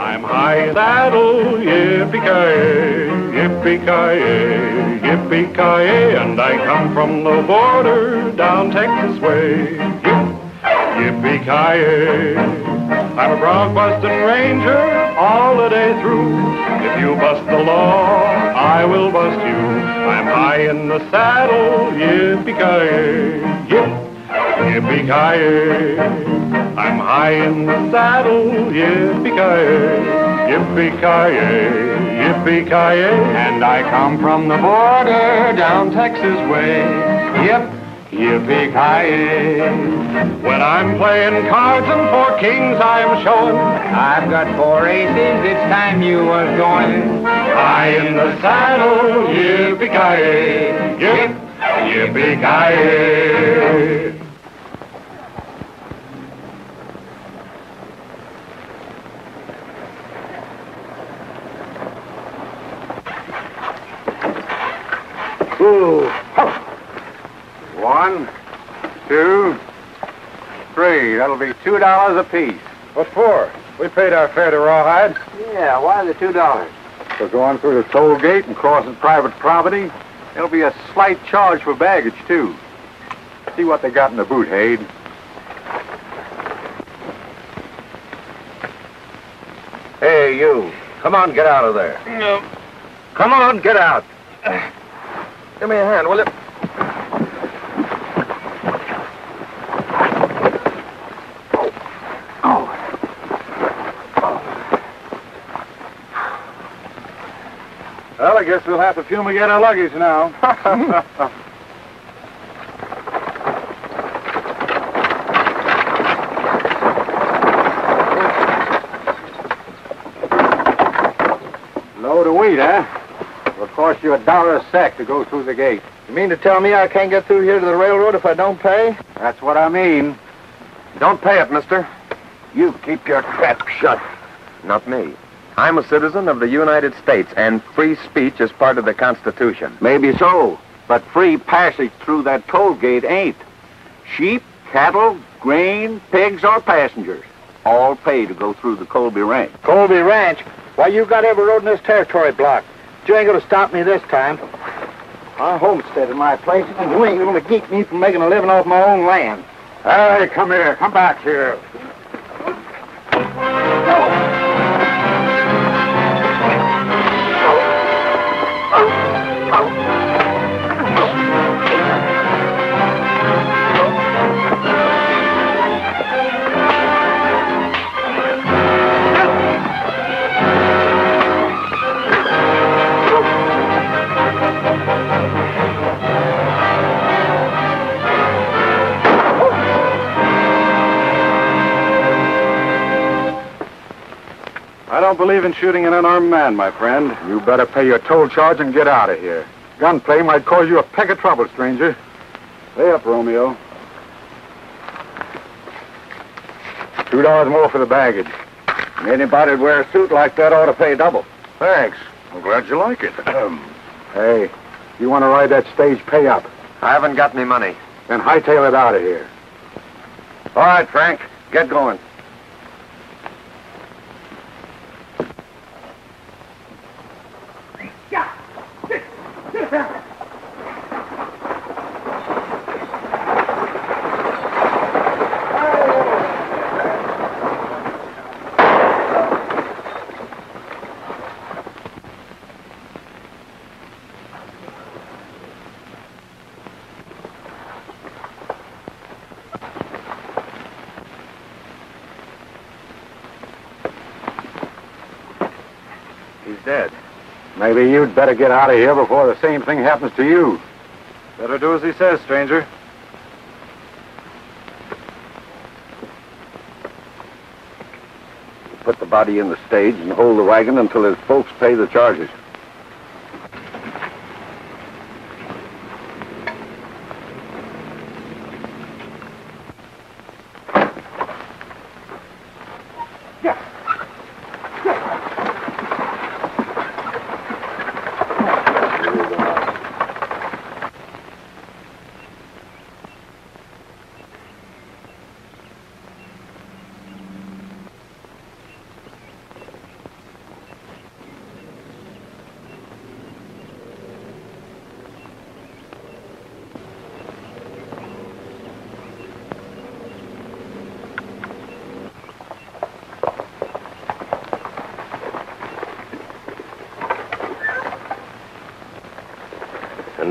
I'm high in the saddle, yippee-ki-yay, yippee-ki-yay, yippee-ki-yay, and I come from the border down Texas way. Yippee-ki-yay, I'm a brown Western Ranger all the day through. If you bust the law, I will bust you. I'm high in the saddle, yippee-ki-yay, yippee-ki-yay. I'm high in the saddle, yippee-ki-yay, yippee-ki-yay, yippee-ki-yay. And I come from the border down Texas way. Yip, yippee-ki-yay. When I'm playing cards and 4 kings I'm showing, I've got 4 aces, it's time you was going. high in the saddle, yippee-ki-yay, yip, yippee-ki-yay. Ooh. 1, 2, 3. That'll be $2 apiece. What for? We paid our fare to Rawhide. Yeah, why the $2? For going through the toll gate and crossing private property, there'll be a slight charge for baggage, too. See what they got in the boot, Hade. Hey, you. Come on, get out of there. No. Come on, get out. Give me a hand, will you? Well, I guess we'll have to fumigate our luggage now. Load of wheat, huh? It'll cost you $1 a sack to go through the gate. You mean to tell me I can't get through here to the railroad if I don't pay? That's what I mean. Don't pay it, mister. You keep your trap shut. Not me. I'm a citizen of the United States, and free speech is part of the Constitution. Maybe so, but free passage through that toll gate ain't. Sheep, cattle, grain, pigs, or passengers all pay to go through the Colby Ranch. Colby Ranch? Why, you got every road in this territory blocked. But you ain't gonna stop me this time. I homesteaded my place, and you ain't gonna keep me from making a living off my own land. Hey, come here. Come back here. I don't believe in shooting an unarmed man, my friend. You better pay your toll charge and get out of here. Gunplay might cause you a peck of trouble, stranger. Pay up, Romeo. $2 more for the baggage. Anybody that'd wear a suit like that ought to pay double. Thanks. I'm glad you like it. Hey, you want to ride that stage, pay up. I haven't got any money. Then hightail it out of here. All right, Frank. Get going. He's dead. Maybe you'd better get out of here before the same thing happens to you. Better do as he says, stranger. Put the body in the stage and hold the wagon until his folks pay the charges.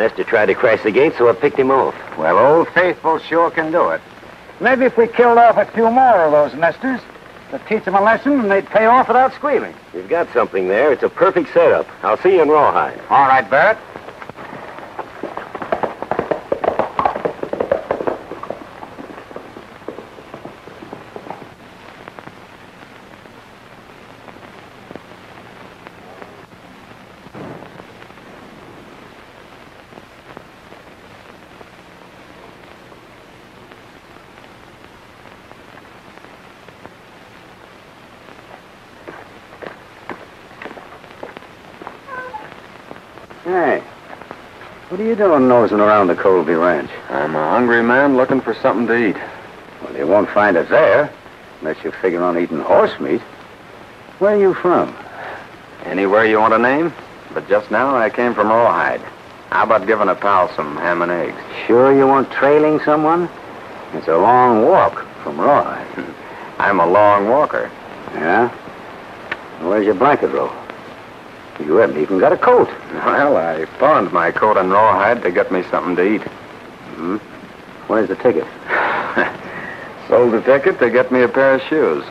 Nester tried to crash the gate, so I picked him off. Well, Old Faithful sure can do it. Maybe if we killed off a few more of those nesters, to teach them a lesson and they'd pay off without squealing. You've got something there. It's a perfect setup. I'll see you in Rawhide. All right, Barrett. Hey, what are you doing nosing around the Colby Ranch? I'm a hungry man looking for something to eat. Well, you won't find it there, unless you figure on eating horse meat. Where are you from? Anywhere you want to name? But just now I came from Rawhide. How about giving a pal some ham and eggs? Sure you weren't trailing someone? It's a long walk from Rawhide. I'm a long walker. Yeah? Where's your blanket roll? You haven't even got a coat. Well, I pawned my coat in Rawhide to get me something to eat. Hmm? Where's the ticket? Sold the ticket to get me a pair of shoes.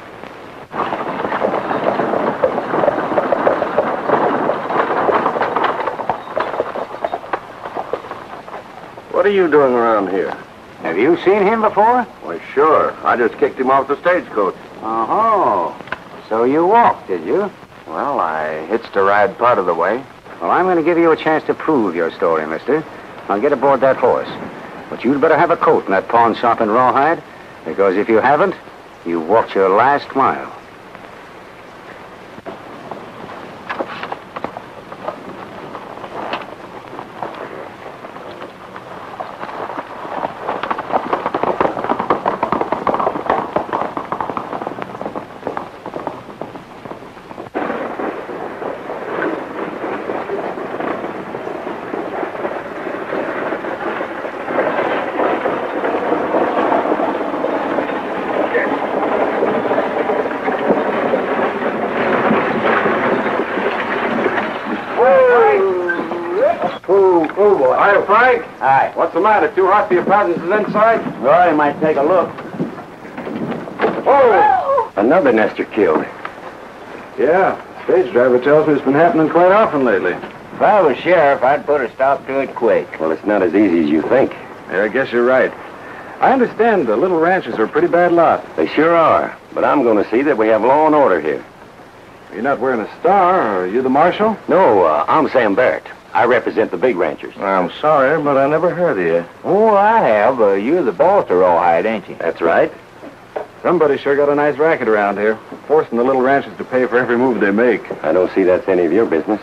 What are you doing around here? Have you seen him before? Why, sure. I just kicked him off the stagecoach. Oh, so you walked, did you? Well, I hitched a ride part of the way. Well, I'm going to give you a chance to prove your story, mister. I'll get aboard that horse. But you'd better have a coat in that pawn shop in Rawhide, because if you haven't, you've walked your last mile. Hi, Frank. Hi. What's the matter? Too hot for your passengers inside? Well, you might take a look. Oh! Another nester killed. Yeah, stage driver tells me it's been happening quite often lately. If I was sheriff, I'd put a stop to it quick. Well, it's not as easy as you think. Yeah, I guess you're right. I understand the little ranchers are a pretty bad lot. They sure are. But I'm going to see that we have law and order here. You're not wearing a star. Are you the marshal? No, I'm Sam Barrett. I represent the big ranchers. I'm sorry, but I never heard of you. Oh, I have. You're the boss of Rawhide, ain't you? That's right. Somebody sure got a nice racket around here, forcing the little ranchers to pay for every move they make. I don't see that's any of your business.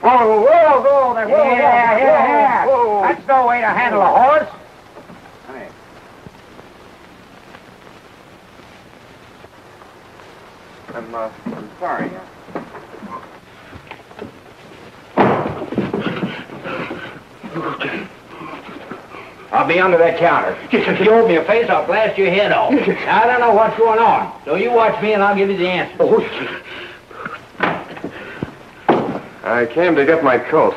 Whoa there, whoa, yeah. Whoa. That's no way to handle a horse. Hey. I'm sorry. I'll be under that counter. If you owe me a face, I'll blast your head off. Now, I don't know what's going on, so you watch me and I'll give you the answer. I came to get my coat.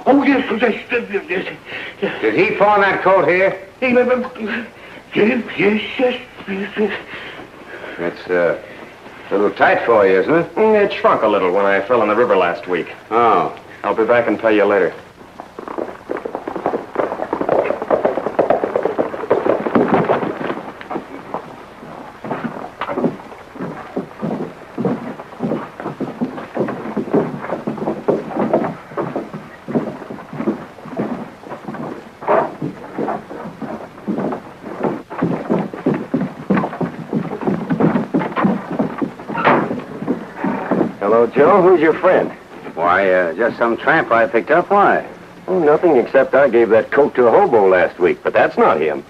Oh, yes. Did he pawn that coat here? Yes. It's a little tight for you, isn't it? It shrunk a little when I fell in the river last week. Oh. I'll be back and pay you later. Hello, Joe. Who's your friend? Why, just some tramp I picked up. Why? Oh, nothing except I gave that coat to a hobo last week, but that's not him.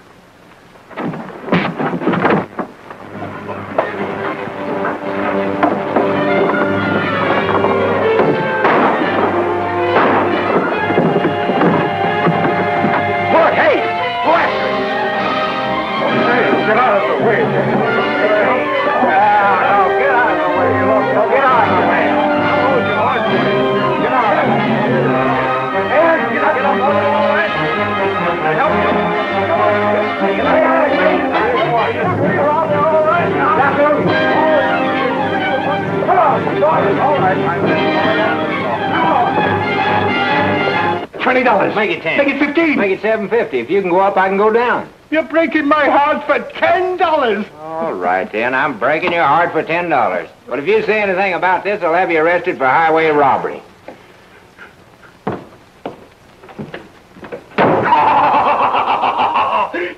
$20. Make it 10. Make it 15. Make it $7.50. If you can go up, I can go down. You're breaking my heart for $10. All right, then. I'm breaking your heart for $10. But if you say anything about this, I'll have you arrested for highway robbery.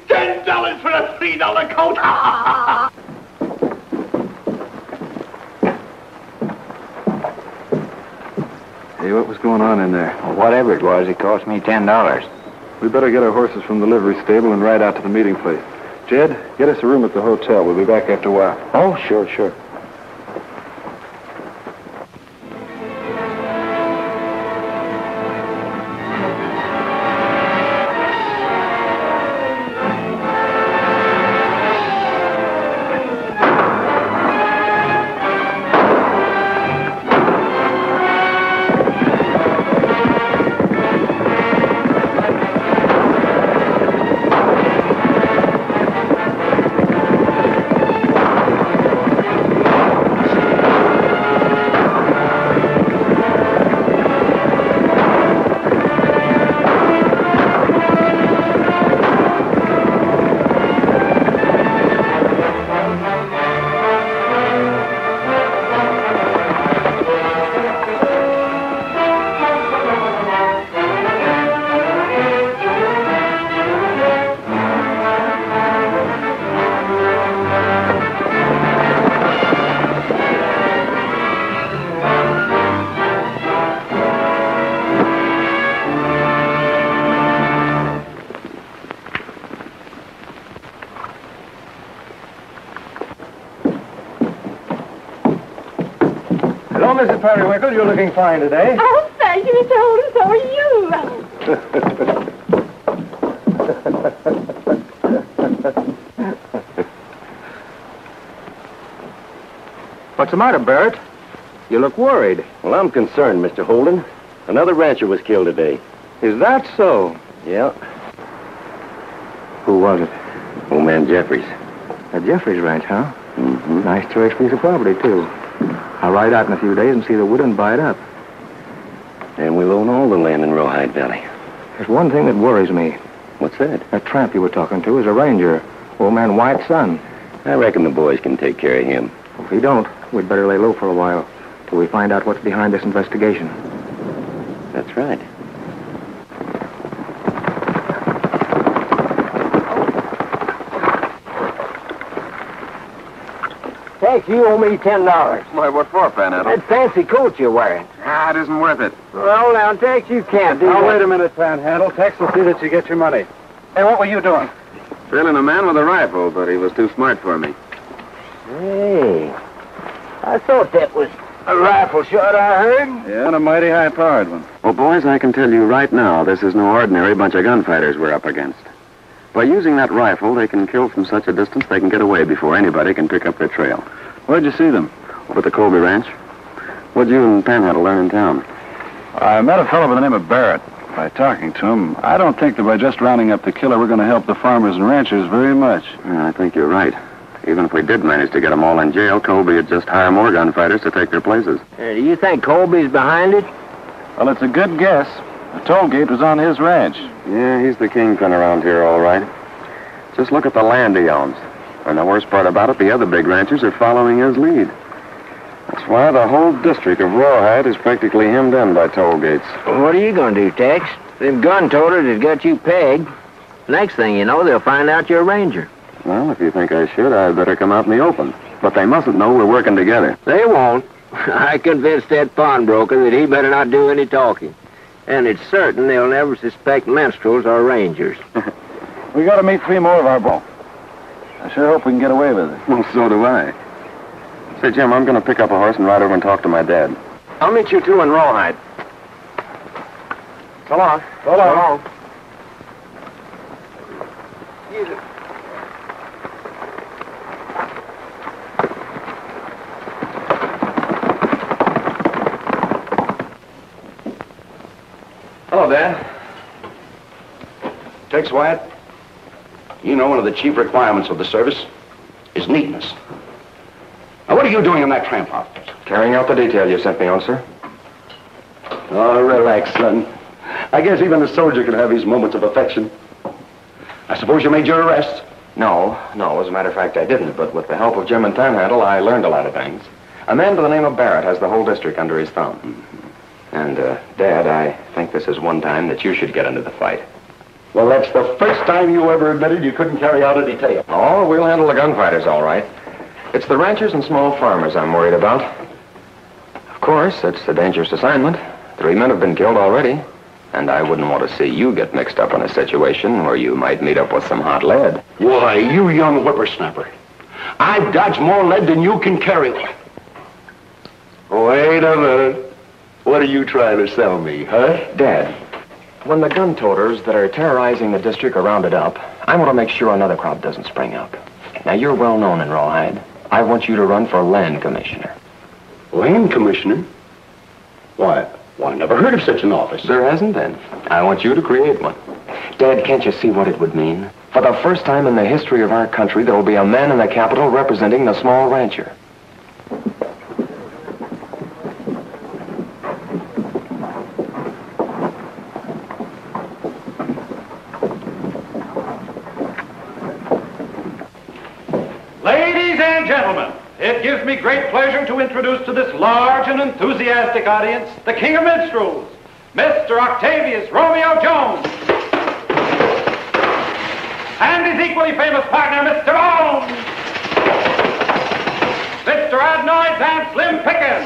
$10 for a $3 coat. Hey, what was going on in there? Well, whatever it was, it cost me $10. We better get our horses from the livery stable and ride out to the meeting place. Jed, get us a room at the hotel. We'll be back after a while. Oh, sure. Hello, Mrs. Periwinkle. You're looking fine today. Oh, thank you, Mr. Holden. So are you. What's the matter, Barrett? You look worried. Well, I'm concerned, Mr. Holden. Another rancher was killed today. Is that so? Yeah. Who was it? Old man Jeffries. At Jeffries Ranch, huh? Mm-hmm. Nice choice piece of property, too. I'll ride out in a few days and see the wood and buy it up. And we'll own all the land in Rawhide Valley. There's one thing that worries me. What's that? That tramp you were talking to is a ranger, old man White's son. I reckon the boys can take care of him. If he don't, we'd better lay low for a while till we find out what's behind this investigation. That's right. Tex, you owe me $10. Why, what for, Panhandle? That fancy coat you're wearing. Ah, it isn't worth it. Well, now, Tex, you can't do that. Wait a minute, Panhandle. Tex will see that you get your money. Hey, what were you doing? Trailing a man with a rifle, but he was too smart for me. Hey, I thought that was a rifle shot I heard. Yeah, and a mighty high-powered one. Well, boys, I can tell you right now, this is no ordinary bunch of gunfighters we're up against. By using that rifle, they can kill from such a distance they can get away before anybody can pick up their trail. Where'd you see them? Over at the Colby Ranch. What'd you and Panhandle learn in town? I met a fellow by the name of Barrett. By talking to him, I don't think that by just rounding up the killer, we're going to help the farmers and ranchers very much. Yeah, I think you're right. Even if we did manage to get them all in jail, Colby would just hire more gunfighters to take their places. Do you think Colby's behind it? Well, it's a good guess. The toll gate was on his ranch. Yeah, he's the kingpin around here, all right. Just look at the land he owns. And the worst part about it, the other big ranchers are following his lead. That's why the whole district of Rawhide is practically hemmed in by toll gates. What are you going to do, Tex? Them gun toters have got you pegged. Next thing you know, they'll find out you're a ranger. Well, if you think I should, I'd better come out in the open. But they mustn't know we're working together. They won't. I convinced that pawnbroker that he better not do any talking. And it's certain they'll never suspect minstrels or rangers. We got to meet 3 more of our ball. I sure hope we can get away with it. Well, so do I. Say, Jim, I'm going to pick up a horse and ride over and talk to my dad. I'll meet you two in Rawhide. So long. So long. Hello, Dad. Tex Wyatt, you know one of the chief requirements of the service is neatness. Now, what are you doing in that tramp outfit? Carrying out the detail you sent me on, sir. Oh, relax, son. I guess even a soldier can have his moments of affection. I suppose you made your arrest? No. As a matter of fact, I didn't. But with the help of Jim and Panhandle, I learned a lot of things. A man by the name of Barrett has the whole district under his thumb. Mm-hmm. And, Dad, I think this is one time that you should get into the fight. Well, that's the first time you ever admitted you couldn't carry out a detail. Oh, we'll handle the gunfighters all right. It's the ranchers and small farmers I'm worried about. Of course, it's a dangerous assignment. 3 men have been killed already. And I wouldn't want to see you get mixed up in a situation where you might meet up with some hot lead. Why, you young whippersnapper. I've dodged more lead than you can carry. Wait a minute. What are you trying to sell me, huh? Dad, when the gun toters that are terrorizing the district are rounded up, I want to make sure another crop doesn't spring up. Now, you're well known in Rawhide. I want you to run for land commissioner. Land commissioner? Why, I never heard of such an office. There hasn't been. I want you to create one. Dad, can't you see what it would mean? For the first time in the history of our country, there will be a man in the capital representing the small rancher. Ladies and gentlemen, it gives me great pleasure to introduce to this large and enthusiastic audience the King of Minstrels, Mr. Octavius Romeo Jones, and his equally famous partner, Mr. Bones, Mr. Adenoids and Slim Pickens.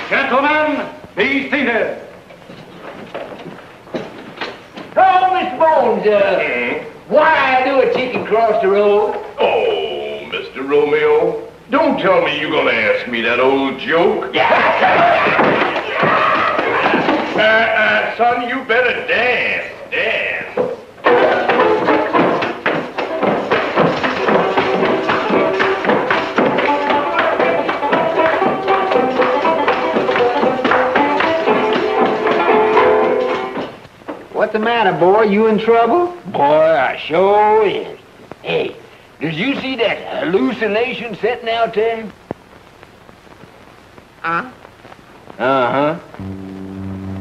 Gentlemen, be seated. Oh, Mr. Bones, why do a chicken cross the road? Oh, Mr. Romeo, don't tell me you're gonna ask me that old joke. Son, you better dance. What's the matter, boy? You in trouble? Boy, I sure is. Hey, did you see that hallucination sitting out there? Uh-huh.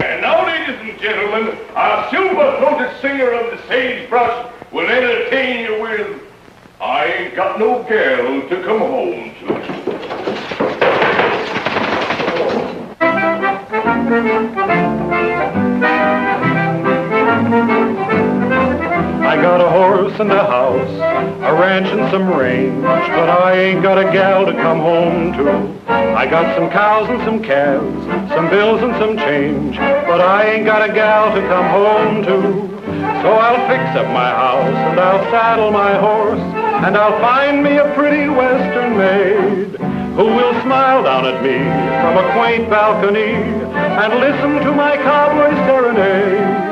And now, ladies and gentlemen, our silver-throated singer of the sagebrush will entertain you with I Ain't Got No Girl to Come Home To. I got a horse and a house, a ranch and some range, but I ain't got a gal to come home to. I got some cows and some calves, some bills and some change, but I ain't got a gal to come home to. So I'll fix up my house and I'll saddle my horse, and I'll find me a pretty western maid who will smile down at me from a quaint balcony and listen to my cowboy serenade.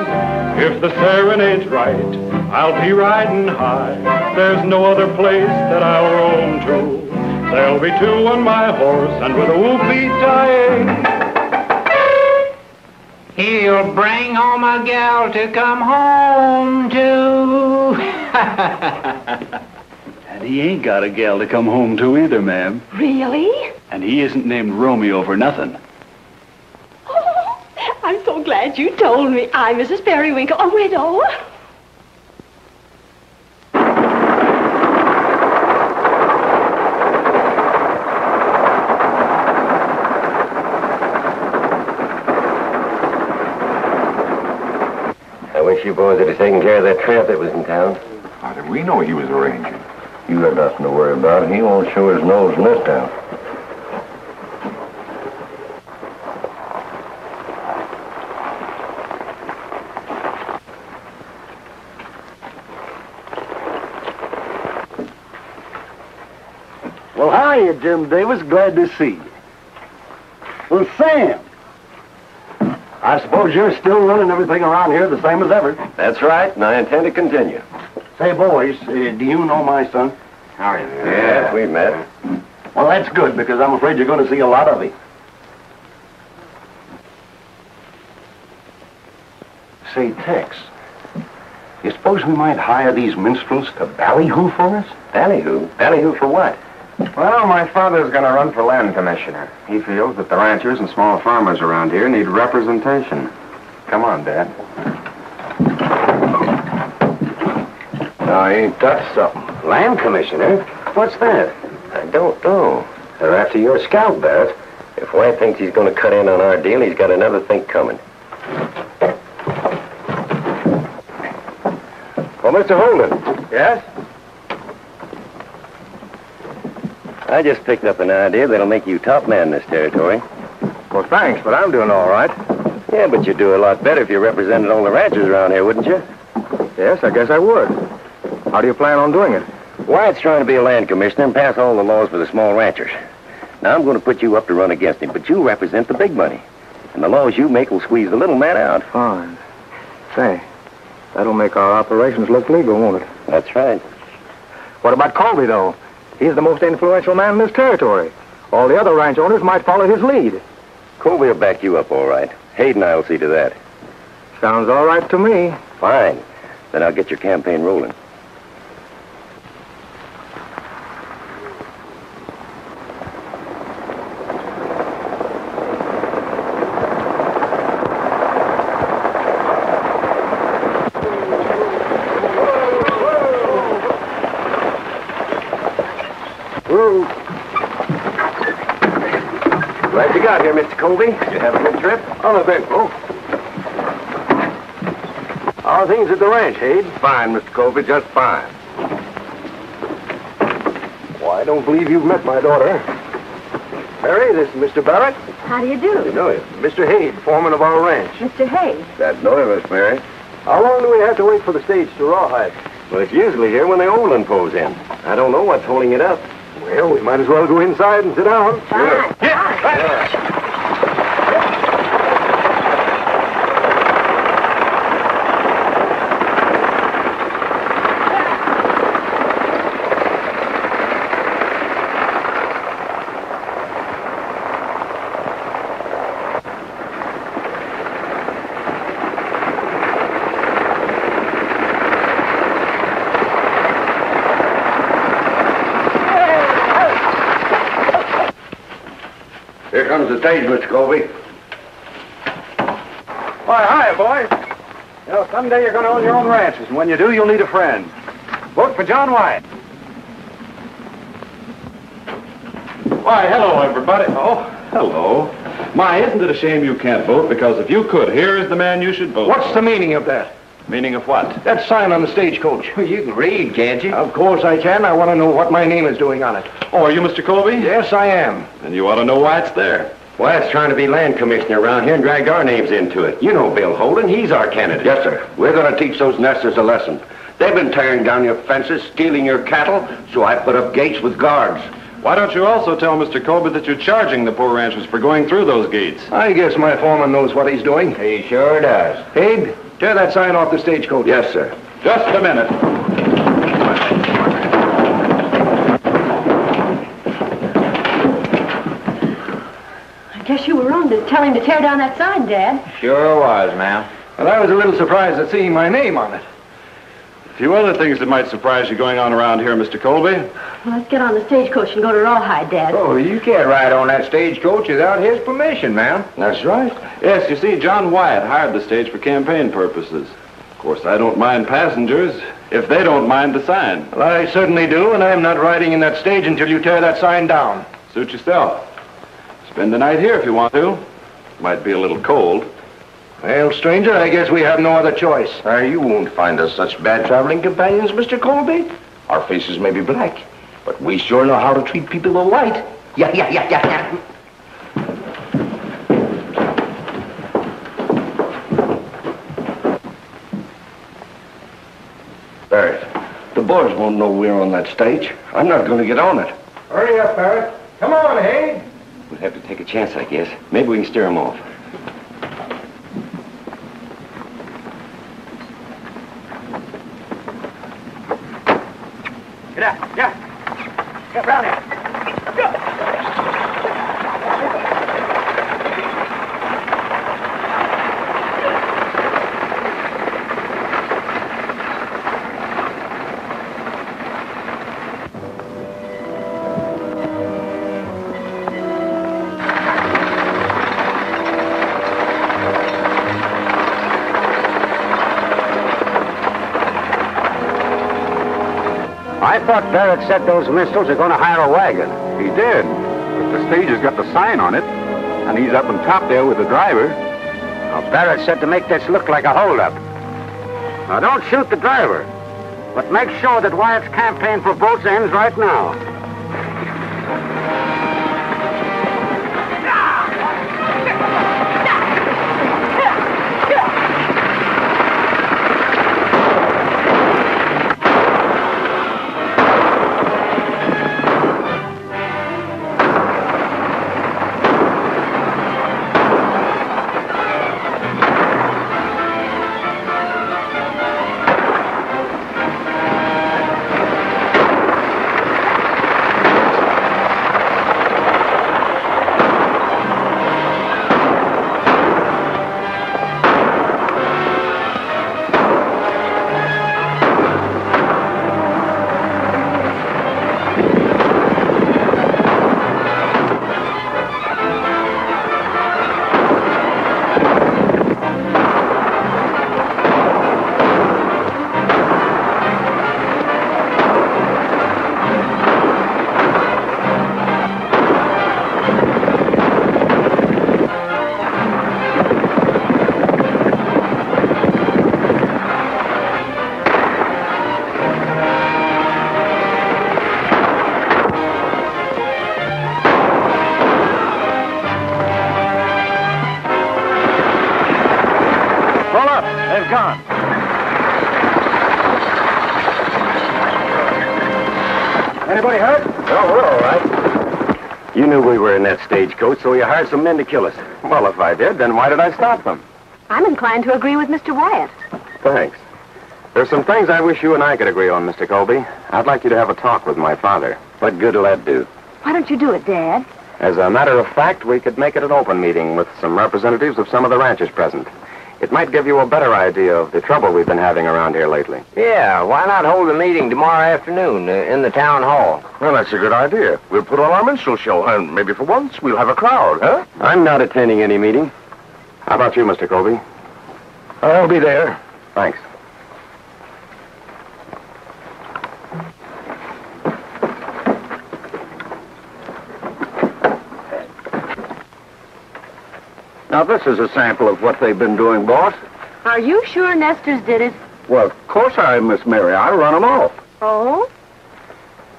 If the serenade's right, I'll be riding high. There's no other place that I'll roam to. There'll be 2 on my horse, and with a whoopee dying, he'll bring home a gal to come home to. And he ain't got a gal to come home to either, ma'am. Really? And he isn't named Romeo for nothing. Oh, I'm so glad you told me. I'm Mrs. Periwinkle, a widow. I wish you boys had taken care of that tramp that was in town. How did we know he was arranging? You got nothing to worry about. He won't show his nose in this town. Well, how are you, Jim Davis? Glad to see you. Well, Sam, I suppose you're still running everything around here the same as ever. That's right, and I intend to continue. Say, boys, do you know my son? How are you? Yes, we met. Well, that's good, because I'm afraid you're going to see a lot of him. Say, Tex, you suppose we might hire these minstrels to ballyhoo for us? Ballyhoo? Ballyhoo for what? Well, my father's going to run for land commissioner. He feels that the ranchers and small farmers around here need representation. Come on, Dad. Now, ain't that something? Land commissioner? What's that? I don't know. They're after your scalp, Barrett. If White thinks he's going to cut in on our deal, he's got another think coming. Oh, Mr. Holden. Yes? I just picked up an idea that'll make you top man in this territory. Well, thanks, but I'm doing all right. Yeah, but you'd do a lot better if you represented all the ranchers around here, wouldn't you? Yes, I guess I would. How do you plan on doing it? White's trying to be a land commissioner and pass all the laws for the small ranchers. Now, I'm going to put you up to run against him, but you represent the big money. And the laws you make will squeeze the little man out. Fine. Say, that'll make our operations look legal, won't it? That's right. What about Colby, though? He's the most influential man in this territory. All the other ranch owners might follow his lead. Colby will back you up all right. Hayden and I will see to that. Sounds all right to me. Fine. Then I'll get your campaign rolling. Glad you got here, Mr. Colby. You have a good trip? Uneventful. How are things at the ranch, Hayden? Fine, Mr. Colby, just fine. Well, I don't believe you've met my daughter. Mary, this is Mr. Barrett. How do you do? You know you. Mr. Hayde, foreman of our ranch. Mr. Hayes. Glad to know you, Miss Mary. How long do we have to wait for the stage to Rawhide? Well, it's usually here when the old one pulls in. I don't know what's holding it up. Well, we might as well go inside and sit down. Fine. Here comes the stage, Mr. Colby. Why, hi, boy. You know, someday you're going to own your own ranches, and when you do, you'll need a friend. Vote for John White. Why, hello, everybody. Oh, hello. My, isn't it a shame you can't vote? Because if you could, here is the man you should vote What's for. the meaning of that? Meaning of what? That sign on the stagecoach. You can read, can't you? Of course I can. I want to know what my name is doing on it. Oh, are you Mr. Colby? Yes, I am. And you ought to know why it's there. White's trying to be land commissioner around here and dragged our names into it. You know Bill Holden. He's our candidate. Yes, sir. We're going to teach those nesters a lesson. They've been tearing down your fences, stealing your cattle, so I put up gates with guards. Why don't you also tell Mr. Colby that you're charging the poor ranchers for going through those gates? I guess my foreman knows what he's doing. He sure does. Hayde, tear that sign off the stagecoach. Yes, sir. Just a minute. I guess you were wrong to tell him to tear down that sign, Dad. Sure was, ma'am. Well, I was a little surprised at seeing my name on it. A few other things that might surprise you going on around here, Mr. Colby. Well, let's get on the stagecoach and go to Rawhide, Dad. Oh, you can't ride on that stagecoach without his permission, ma'am. That's right. Yes, you see, John Wyatt hired the stage for campaign purposes. Of course, I don't mind passengers if they don't mind the sign. Well, I certainly do, and I'm not riding in that stage until you tear that sign down. Suit yourself. Spend the night here if you want to. Might be a little cold. Well, stranger, I guess we have no other choice. You won't find us such bad traveling companions, Mr. Colby. Our faces may be black, but we sure know how to treat people who are white. Yeah. Barrett, the boys won't know we're on that stage. I'm not going to get on it. Hurry up, Barrett. Come on, Hayde. We'll have to take a chance, I guess. Maybe we can steer him off. Get out. Get round here. Go. I thought Barrett said those minstrels are going to hire a wagon. He did. But the stage has got the sign on it. And he's up on top there with the driver. Now, Barrett said to make this look like a holdup. Now, don't shoot the driver. But make sure that Wyatt's campaign for votes ends right now. Anybody hurt? Oh, we're all right. You knew we were in that stagecoach, so you hired some men to kill us. Well, if I did, then why did I stop them? I'm inclined to agree with Mr. Wyatt. Thanks. There's some things I wish you and I could agree on, Mr. Colby. I'd like you to have a talk with my father. What good will that do? Why don't you do it, Dad? As a matter of fact, we could make it an open meeting with some representatives of some of the ranchers present. It might give you a better idea of the trouble we've been having around here lately. Yeah, why not hold a meeting tomorrow afternoon in the town hall? Well, that's a good idea. We'll put on our minstrel show, and maybe for once we'll have a crowd, huh? I'm not attending any meeting. How about you, Mr. Colby? I'll be there. Thanks. Now, this is a sample of what they've been doing, boss. Are you sure Nestor's did it? Well, of course I am, Miss Mary. I run them off. Oh?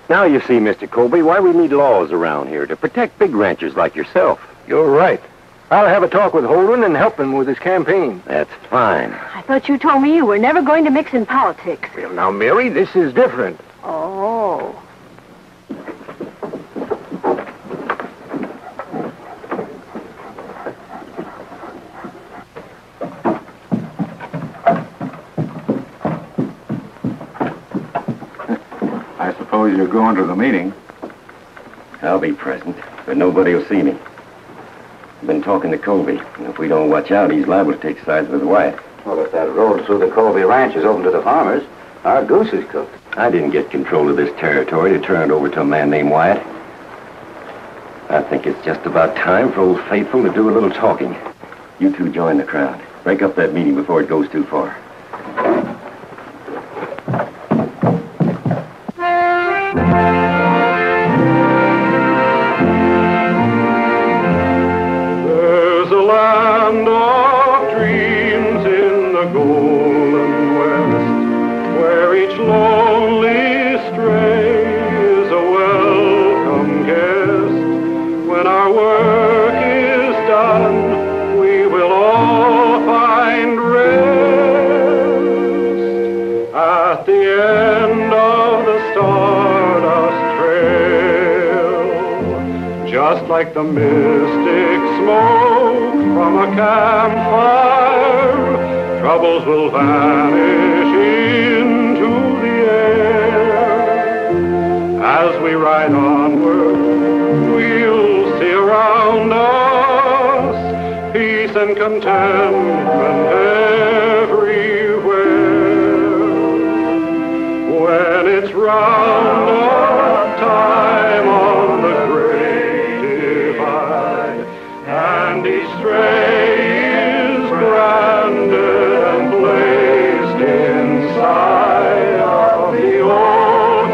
Now you see, Mr. Colby, why we need laws around here to protect big ranchers like yourself. You're right. I'll have a talk with Holden and help him with his campaign. That's fine. I thought you told me you were never going to mix in politics. Well, now, Mary, this is different. Oh. I suppose you're going to the meeting. I'll be present, but nobody will see me. I've been talking to Colby, and if we don't watch out, he's liable to take sides with Wyatt. Well, if that road through the Colby Ranch is open to the farmers, our goose is cooked. I didn't get control of this territory to turn it over to a man named Wyatt. I think it's just about time for Old Faithful to do a little talking. You two join the crowd. Break up that meeting before it goes too far. There's a land of dreams in the golden west, where each lonely stray is a welcome guest. When our work is done, we will all find rest at the end of the stardust trail, just like the mystic smoke from a campfire. Troubles will vanish into the air. As we ride onward, we'll see around us peace and contentment everywhere. When it's round up time on the great divide, and each stray is branded and placed inside of the old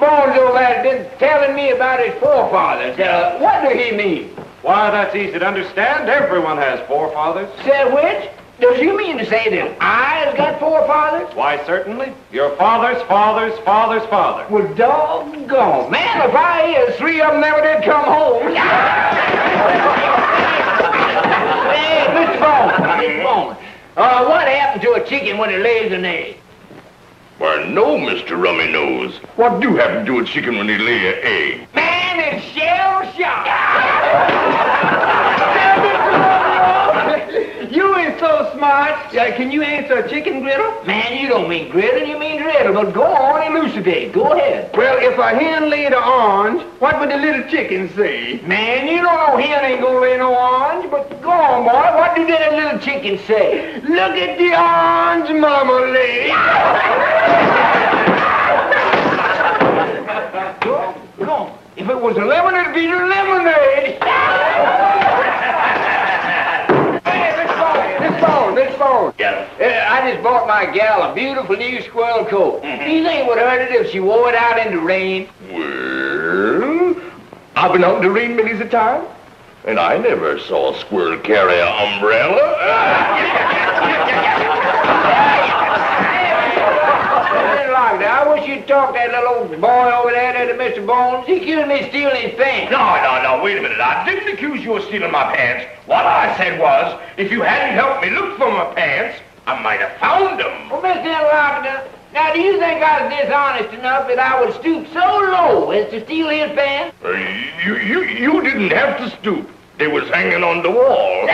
Bones over there has been telling me about his forefathers. What do he mean? Why, that's easy to understand. Everyone has forefathers. Say which? Does you mean to say that I has got forefathers? Why, certainly. Your father's father's father's father. Well, doggone. Man, if I hear 3 of them never did come home. Hey, Mr. Bones. What happened to a chicken when it lays an egg? Why, no, Mr. Rummy Nose. What do happen to a chicken when they lay an egg? Man, it's shell shock. You ain't so smart. Can you answer a chicken griddle? Man, you don't mean griddle, you mean driddle. But go on, elucidate. Go ahead. Well, if a hen laid an orange, what would the little chicken say? Man, you don't know hen ain't gonna lay no orange. But go on, boy. What did that little chicken say? Look at the orange marmalade. Go on. If it was a lemon, it'd be lemonade. This phone. Yeah. I just bought my gal a beautiful new squirrel coat. Do you think it would hurt it if she wore it out in the rain? Well, I've been out in the rain many's a time, and I never saw a squirrel carry an umbrella. I wish you'd talk that little old boy over there to Mr. Bones. He accused me of stealing his pants. No, wait a minute. I didn't accuse you of stealing my pants. What I said was, if you hadn't helped me look for my pants, I might have found them. Well, Mr. Interlocutor, now do you think I was dishonest enough that I would stoop so low as to steal his pants? You didn't have to stoop. They was hanging on the wall.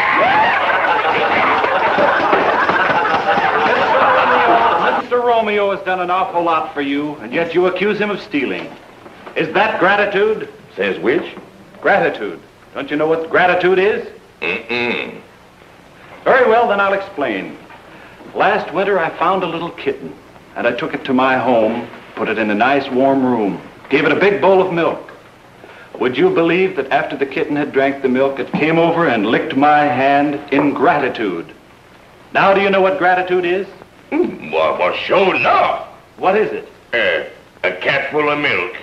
Mr. Romeo has done an awful lot for you, and yet you accuse him of stealing. Is that gratitude? Says which? Gratitude. Don't you know what gratitude is? Mm-mm. Very well, then I'll explain. Last winter, I found a little kitten, and I took it to my home, put it in a nice warm room, gave it a big bowl of milk. Would you believe that after the kitten had drank the milk, it came over and licked my hand in gratitude? Now, do you know what gratitude is? Well, sure enough. What is it? A cat full of milk.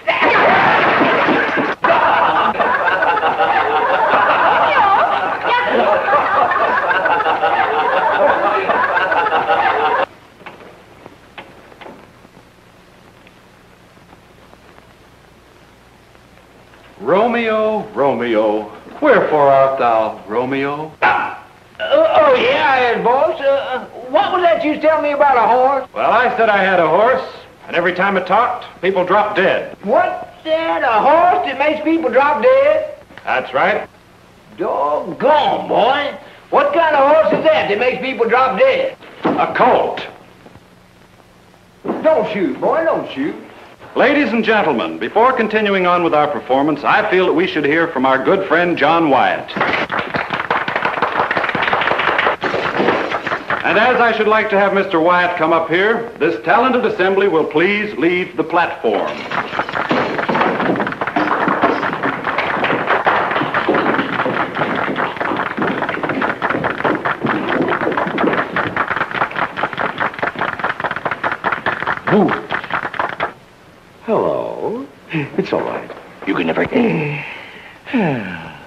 Romeo, Romeo, wherefore art thou, Romeo? Oh, yeah, boss. What was that you was telling me about a horse? Well, I said I had a horse, and every time it talked, people dropped dead. What's that? A horse that makes people drop dead? That's right. Doggone, boy. What kind of horse is that makes people drop dead? A colt. Don't shoot, boy, don't shoot. Ladies and gentlemen, before continuing on with our performance, I feel that we should hear from our good friend John Wyatt. And as I should like to have Mr. Wyatt come up here, this talented assembly will please leave the platform. Ooh. Hello. It's all right. You can never...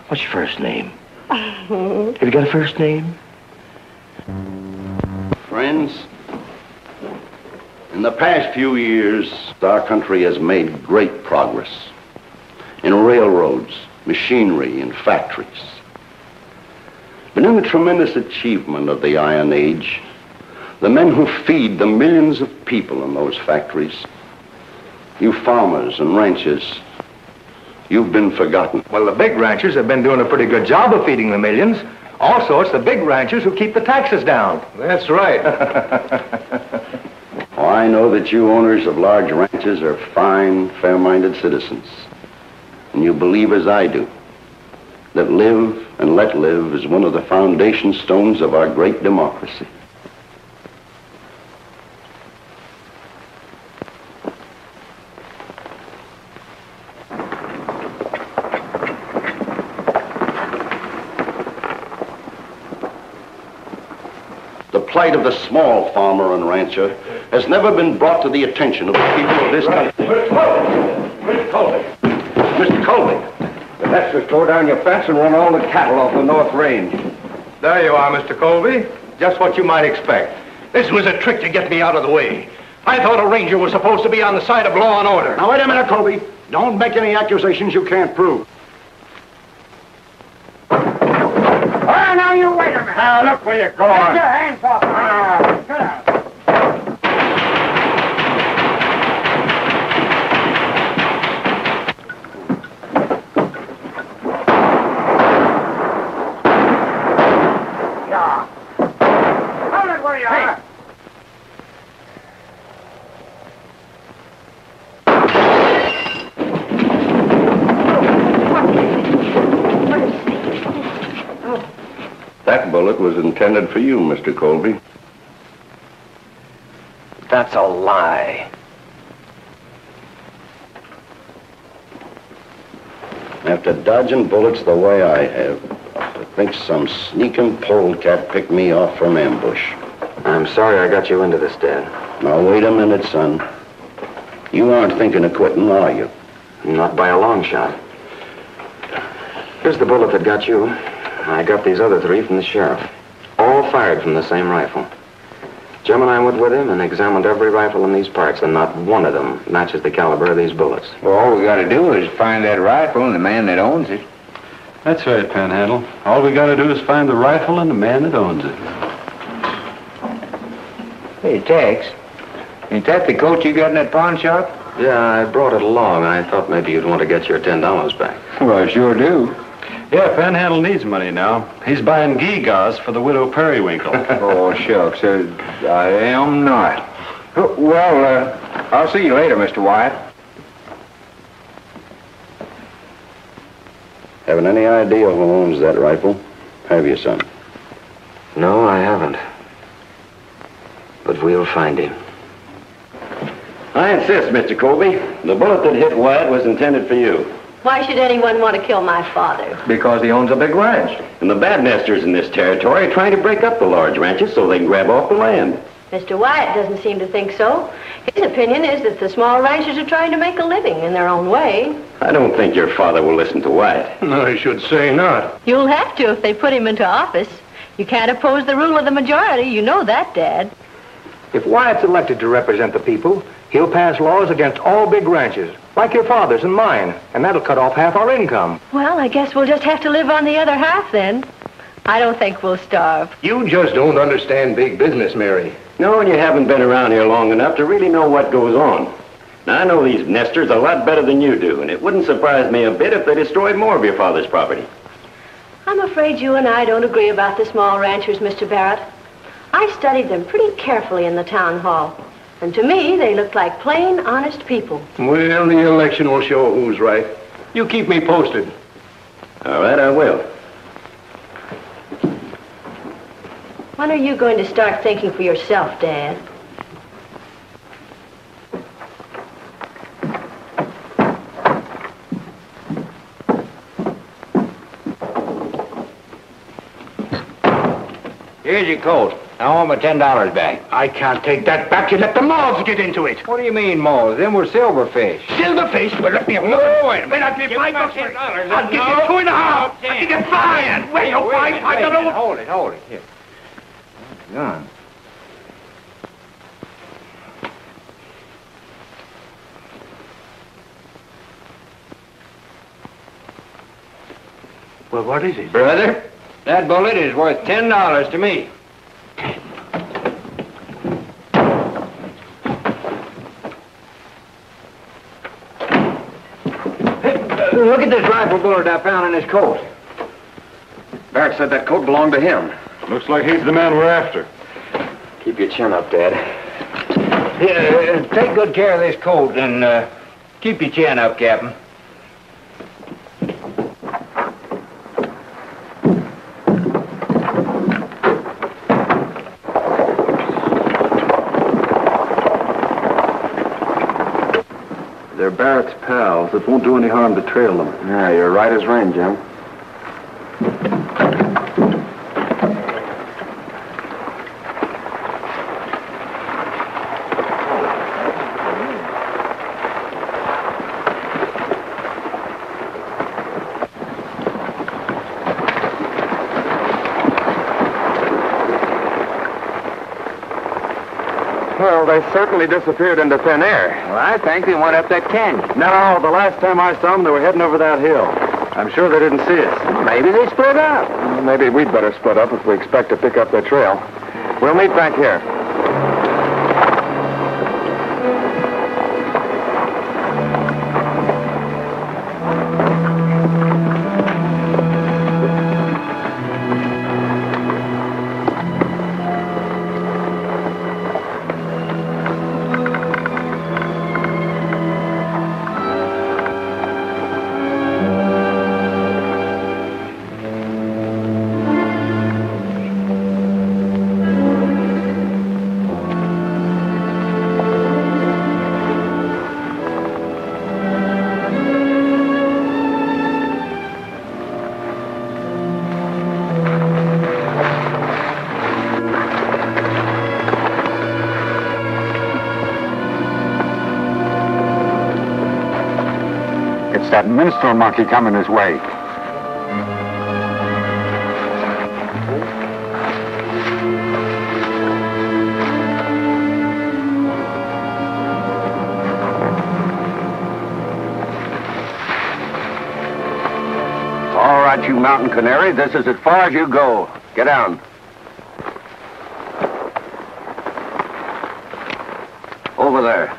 What's your first name? Have you got a first name? Friends, in the past few years, our country has made great progress in railroads, machinery, and factories. But in the tremendous achievement of the Iron Age, the men who feed the millions of people in those factories, you farmers and ranchers, you've been forgotten. Well, the big ranchers have been doing a pretty good job of feeding the millions. Also, it's the big ranchers who keep the taxes down. That's right. Oh, I know that you owners of large ranches are fine, fair-minded citizens. And you believe as I do, that live and let live is one of the foundation stones of our great democracy. The plight of the small farmer and rancher has never been brought to the attention of the people of this country. Colby. The Lesters tore down your fence and run all the cattle off the North Range. There you are, Mr. Colby. Just what you might expect. This was a trick to get me out of the way. I thought a ranger was supposed to be on the side of law and order. Now, wait a minute, Colby. Don't make any accusations you can't prove. Oh, now you wait a minute. Now, look where you're going. Get your hands off me. Get out. Hold it where you are. That bullet was intended for you, Mr. Colby. That's a lie. After dodging bullets the way I have, to think some sneaking polecat picked me off from ambush. I'm sorry I got you into this, Dad. Now, wait a minute, son. You aren't thinking of quitting, are you? Not by a long shot. Here's the bullet that got you. I got these other 3 from the sheriff. All fired from the same rifle. Jim and I went with him and examined every rifle in these parts, and not one of them matches the caliber of these bullets. Well, all we got to do is find that rifle and the man that owns it. That's right, Panhandle. All we got to do is find the rifle and the man that owns it. Hey, Tex, ain't that the coat you got in that pawn shop? Yeah, I brought it along. I thought maybe you'd want to get your $10 back. Well, I sure do. Yeah, Panhandle needs money now. He's buying gewgaws for the widow Periwinkle. Oh, shucks, I am not. Well, I'll see you later, Mr. Wyatt. Haven't any idea who owns that rifle? Have you, son? No, I haven't. But we'll find him. I insist, Mr. Colby. The bullet that hit Wyatt was intended for you. Why should anyone want to kill my father? Because he owns a big ranch. And the bad nesters in this territory are trying to break up the large ranches so they can grab off the land. Mr. Wyatt doesn't seem to think so. His opinion is that the small ranchers are trying to make a living in their own way. I don't think your father will listen to Wyatt. I should say not. You'll have to if they put him into office. You can't oppose the rule of the majority. You know that, Dad. If Wyatt's elected to represent the people, he'll pass laws against all big ranches, like your father's and mine, and that'll cut off half our income. Well, I guess we'll just have to live on the other half then. I don't think we'll starve. You just don't understand big business, Mary. No, and you haven't been around here long enough to really know what goes on. Now, I know these nesters a lot better than you do, and it wouldn't surprise me a bit if they destroyed more of your father's property. I'm afraid you and I don't agree about the small ranchers, Mr. Barrett. I studied them pretty carefully in the town hall. And to me, they looked like plain, honest people. Well, the election will show who's right. You keep me posted. All right, I will. When are you going to start thinking for yourself, Dad? Here's your coat. I want my $10 back. I can't take that back. You let the moths get into it. What do you mean, moles? Them were silverfish. Silverfish? Well, let me alone. No, wait a minute. I'll give you $5 for it. I'll give you No. 2.5. I'll give you 5. Wait, oh, 5. I don't know. Hold it. Here. Gun. Well, what is it? Brother, that bullet is worth $10 to me. Look at this rifle bullet I found in his coat. Barrett said that coat belonged to him. Looks like he's the man we're after. Keep your chin up, Dad. Here, take good care of this coat and keep your chin up, Captain. They're Barrett's pals. It won't do any harm to trail them. Yeah, you're right as rain, Jim. they certainly disappeared into thin air. Well, I think they went up that canyon. No, the last time I saw them, they were heading over that hill. I'm sure they didn't see us. Well, maybe they split up. Well, maybe we'd better split up if we expect to pick up their trail. We'll meet back here. That minstrel monkey coming his way. All right, you mountain canary, this is as far as you go. Get down. Over there.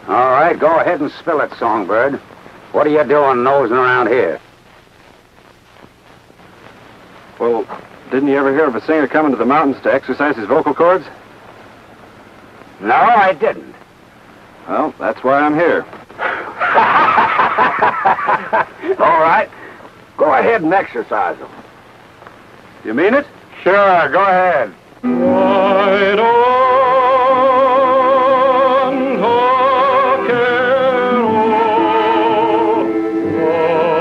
All right, go ahead and spill it, Songbird. What are you doing nosing around here? Well, didn't you ever hear of a singer coming to the mountains to exercise his vocal cords? No, I didn't. Well, that's why I'm here. All right, go ahead and exercise them. You mean it? Sure, go ahead. Ride on, vaquero,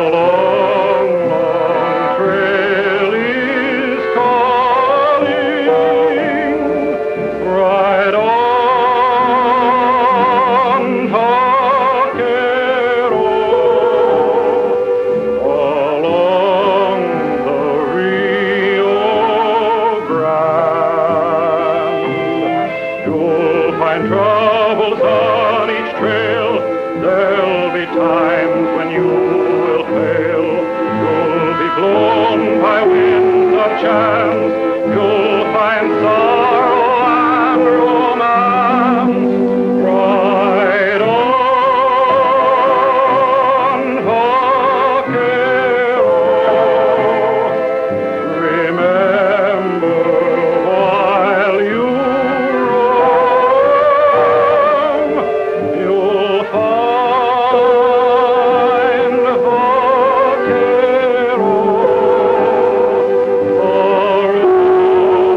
the long, long trail is calling. Ride on, vaquero, along the Rio Grande. You'll find troubles on each trail. There'll be times when you will fail. You'll be blown by winds of chance. You'll find sorrow and romance. Ride on, vaquero. Remember while you roam, you'll find vaquero, the road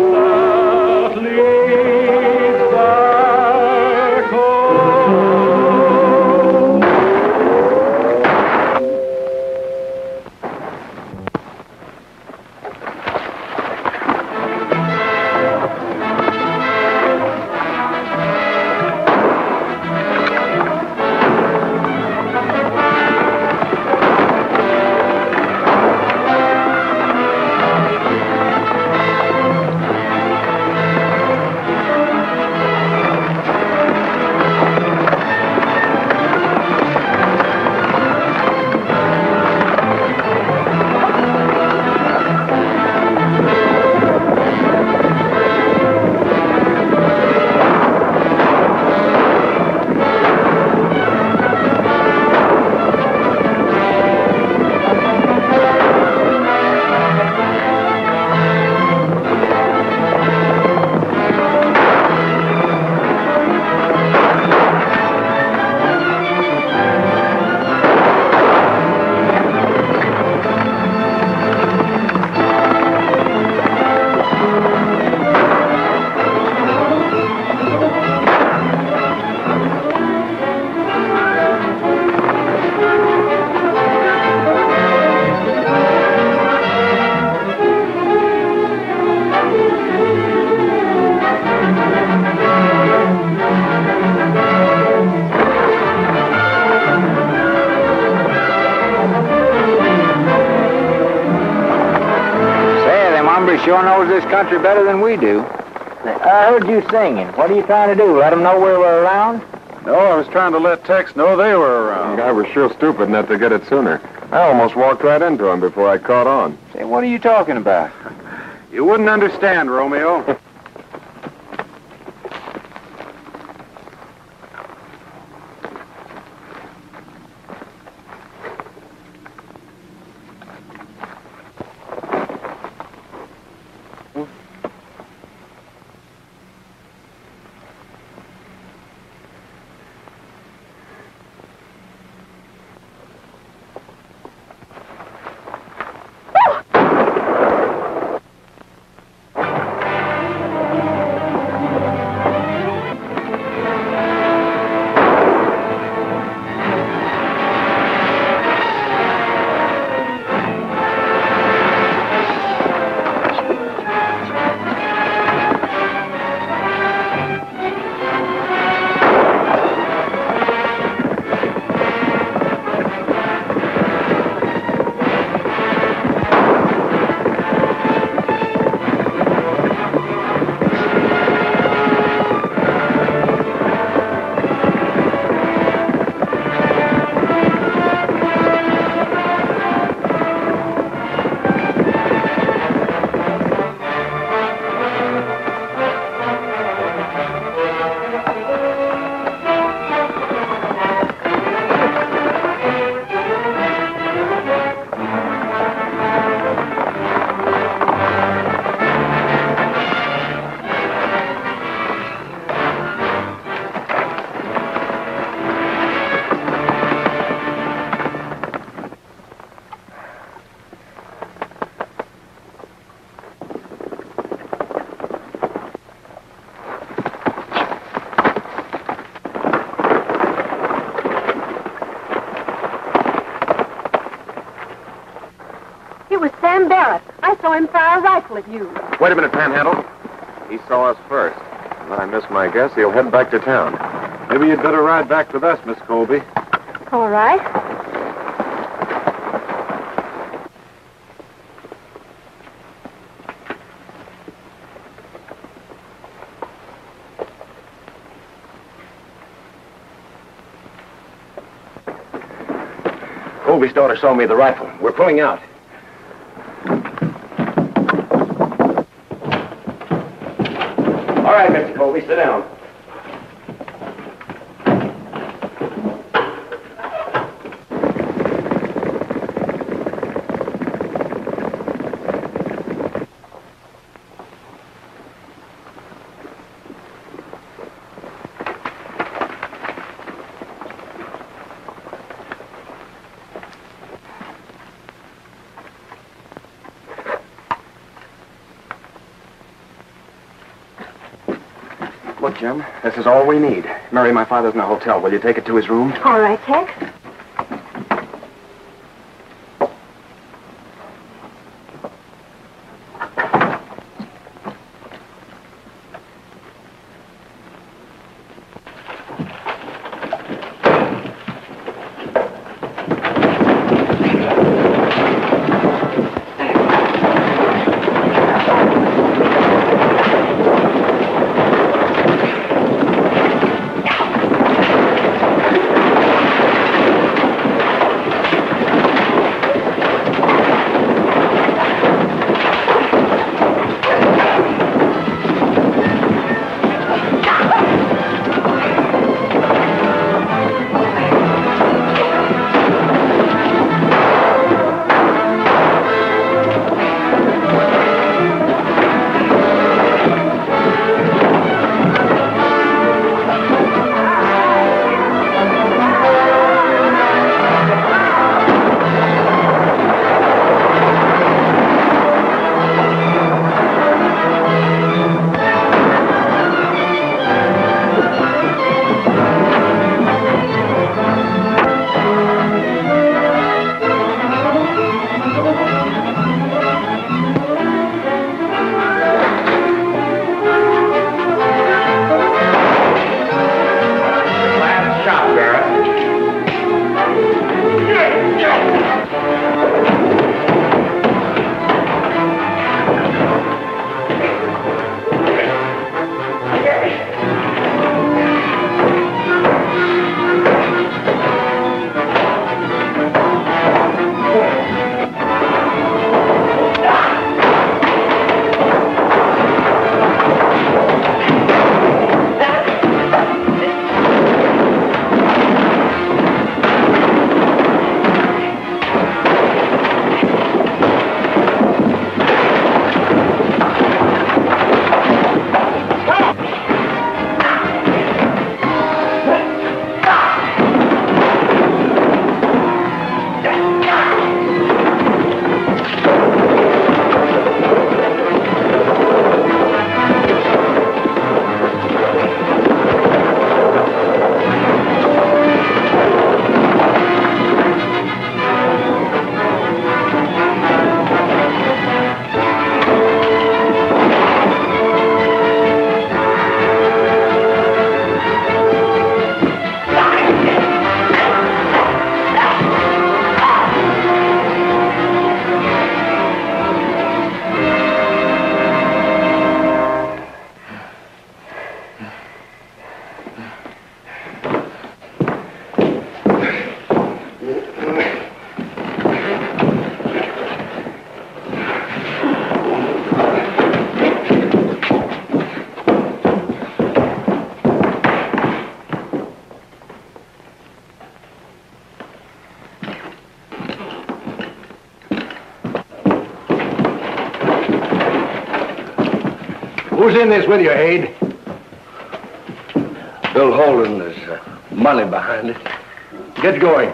Colby sure knows this country better than we do. I heard you singing. What are you trying to do? Let them know we were around? No, I was trying to let Tex know they were around. The guy was sure stupid not to get it sooner. I almost walked right into him before I caught on. Say, what are you talking about? You wouldn't understand, Romeo. I saw him fire a rifle at you. Wait a minute, Panhandle. He saw us first. And when I miss my guess, he'll head back to town. Maybe you'd better ride back with us, Miss Colby. All right. Colby's daughter saw me the rifle. We're pulling out. All right, Mr. Colby, sit down. Look, Jim, this is all we need. Mary, my father's in a hotel. Will you take it to his room? All right, Tex. Who's in this with you, Aid? Bill Holden, there's money behind it. Get going.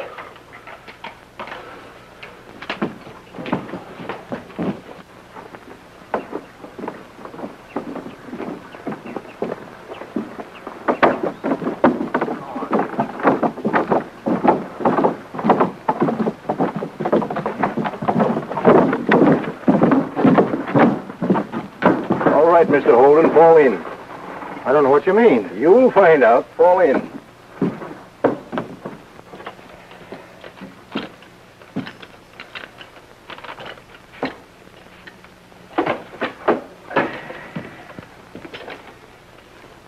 All right, Mr. Holden, fall in. I don't know what you mean. You'll find out. Fall in.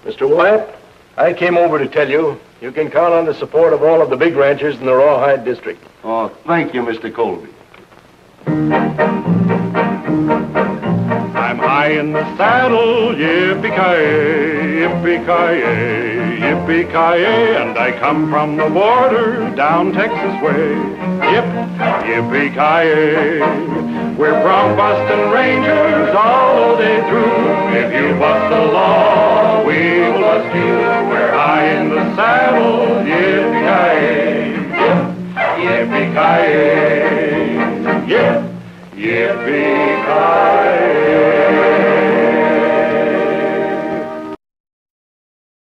Mr. Wyatt, I came over to tell you you can count on the support of all of the big ranchers in the Rawhide district. Oh, thank you, Mr. Colby. I'm high in the saddle, yippee-ki-yay, yippee-ki-yay, yippee-ki-yay, and I come from the border down Texas way. Yip, yippee-ki-yay. We're from bustin' Rangers all the day through. If you bust the law, we will bust you. We're high in the saddle, yippee-ki-yay, yip, yippee-ki-yay, yip, yippee-ki-yay.